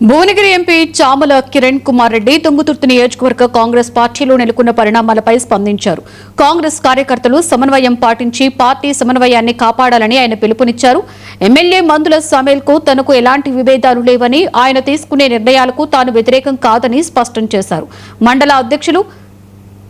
Bhuvanagiri MP Chamala Kiran Kumar Reddy Thungathurthi నియోజకవర్గ కాంగ్రెస్ పార్టీలో నెలకొన్న పరిణామాలపై స్పందించారు. కాంగ్రెస్ కార్యకర్తలు సమన్వయం పాటించి పార్టీ సమన్వయాన్ని కాపాడాలని ఆయన పిలుపునిచ్చారు. ఎమ్మెల్యే మందుల సామేల్కు తనకు ఎలాంటి విభేదాలు లేవని, ఆయన తీసుకునే నిర్ణయాలకు తాను వ్యతిరేకం కాదని స్పష్టం చేశారు. మండల అధ్యక్షులు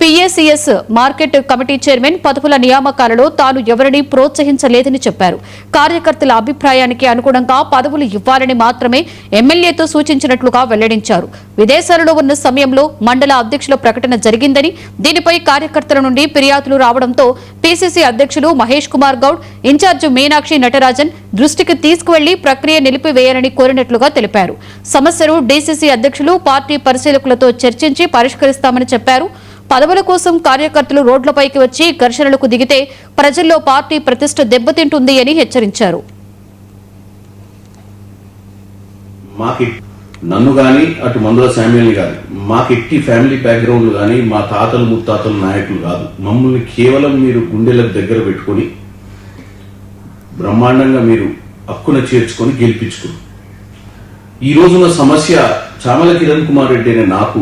పీఏసీఎస్ మార్కెట్ కమిటీ చైర్మన్ పదవుల నియామకాలలో తాను ఎవరిని ప్రోత్సహించలేదని చెప్పారు. కార్యకర్తల అభిప్రాయానికి అనుగుణంగా పదవులు ఇవ్వాలని మాత్రమే ఎమ్మెల్యేతో సూచించినట్లుగా వెల్లడించారు. విదేశాలలో ఉన్న సమయంలో మండల అధ్యక్షుల ప్రకటన జరిగిందని, దీనిపై కార్యకర్తల నుండి ఫిర్యాదులు రావడంతో పీసీసీ అధ్యక్షులు మహేష్ కుమార్ గౌడ్, ఇన్ఛార్జి మీనాక్షి నటరాజన్ దృష్టికి తీసుకువెళ్లి ప్రక్రియ నిలిపివేయాలని కోరినట్లుగా తెలిపారు. సమస్యను డీసీసీ అధ్యక్షులు పార్టీ పరిశీలకులతో చర్చించి పరిష్కరిస్తామని చెప్పారు. పదవుల కోసం కార్యకర్తలు రోడ్లపైకి వచ్చి ఘర్షణలకు దిగితే ప్రజల్లో పార్టీ ప్రతిష్ట దెబ్బతింటుంది అని హెచ్చరించారు. నన్ను గాని అటు మందుల శామ్యుల్ని గాని మాకెట్టి ఫ్యామిలీ బ్యాక్గ్రౌండ్ గాని మా తాతలు ముత్తాతలు నాయకులు కాదు. మమ్మల్ని కేవలం మీరు గుండెలకు దగ్గర పెట్టుకుని బ్రహ్మాండంగా మీరు హక్కున చేర్చుకొని గెలిపించుకున్నారు. ఈ రోజున సమస్య చామల కిరణ్ కుమార్ రెడ్డి అనే నాకు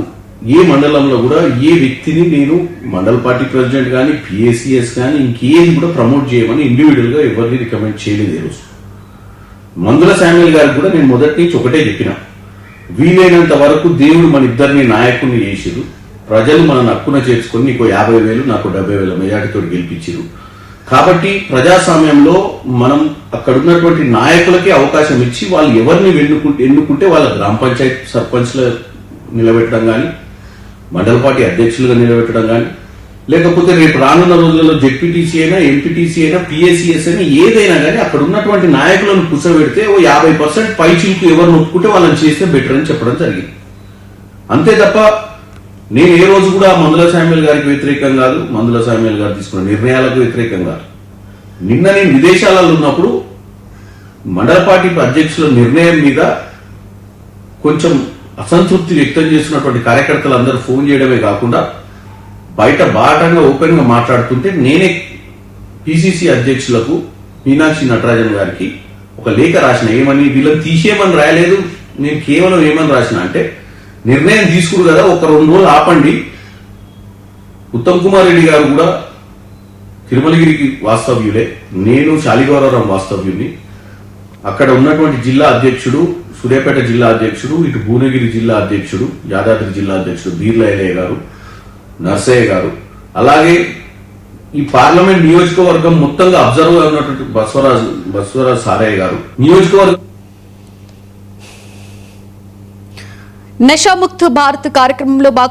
ఏ మండలంలో కూడా ఏ వ్యక్తిని నేను మండల పార్టీ ప్రెసిడెంట్ కానీ పిఏసీఎస్ కానీ ఇంకేది కూడా ప్రమోట్ చేయమని ఇండివిజువల్ గా ఎవరిని రికమెండ్ చేయలేదు. ఈ రోజు మందుల శామ్యుల్ గారికి కూడా నేను మొదటి నుంచి ఒకటే చెప్పిన, వీలైనంత వరకు దేవుడు మన ఇద్దరిని నాయకుడిని చేసిరు, ప్రజలు మన హక్కున చేర్చుకొని నీకు 50,000 నాకు 70,000 మెజార్టీతో గెలిపించారు. కాబట్టి ప్రజాస్వామ్యంలో మనం అక్కడ ఉన్నటువంటి నాయకులకి అవకాశం ఇచ్చి వాళ్ళు ఎవరిని ఎన్నుకుంటే వాళ్ళ గ్రామ పంచాయతీ సర్పంచ్ల నిలబెట్టడం కానీ, మండల పార్టీ అధ్యక్షులుగా నిలబెట్టడం కానీ, లేకపోతే రేపు రానున్న రోజుల్లో జెడ్పీటీసీ అయినా ఎంపీటీసీ అయినా పిఎస్సిఎస్ అయినా ఏదైనా కానీ అక్కడ ఉన్నటువంటి నాయకులను కూర్చోబెడితే 50% పై చిలుకు ఎవరు నొప్పుకుంటే వాళ్ళని చేస్తే బెటర్ అని చెప్పడం జరిగింది. అంతే తప్ప నేను ఏ రోజు కూడా మందుల శామ్యుల్ గారికి వ్యతిరేకం కాదు, మందుల శామ్యుల్ గారు తీసుకున్న నిర్ణయాలకు వ్యతిరేకం కాదు. నిన్న నేను విదేశాలలో ఉన్నప్పుడు మండల పార్టీ అధ్యక్షుల నిర్ణయం మీద కొంచెం అసంతృప్తి వ్యక్తం చేస్తున్నటువంటి కార్యకర్తలు అందరూ ఫోన్ చేయడమే కాకుండా బయట బాటంగా ఓపెన్ గా మాట్లాడుతుంటే నేనే పిసిసి అధ్యక్షులకు మీనాక్షి నటరాజన్ గారికి ఒక లేఖ రాసిన. ఏమని, వీళ్ళని తీసేయమని రాయలేదు, నేను కేవలం ఏమని రాసిన అంటే, నిర్ణయం తీసుకురు కదా ఒక 2 రోజులు ఆపండి. ఉత్తమ్ కుమార్ రెడ్డి గారు కూడా తిరుమలగిరికి వాస్తవ్యులే, నేను శాలిగౌరవరం వాస్తవ్యుని. అక్కడ ఉన్నటువంటి జిల్లా అధ్యక్షుడు, సూర్యాపేట జిల్లా అధ్యక్షుడు, ఇటు భువనగిరి జిల్లా అధ్యక్షుడు, యాదాద్రి జిల్లా అధ్యక్షుడు బీర్ల ఎలయ్య గారు, నర్సయ్య గారు, అలాగే ఈ పార్లమెంట్ నియోజకవర్గం మొత్తంగా అబ్జర్వ్ గా ఉన్నటువంటి బస్వరాజ్ సారయ్య గారు, నియోజకవర్గం నషాముక్త భారత్ కార్యక్రమంలో భాగంగా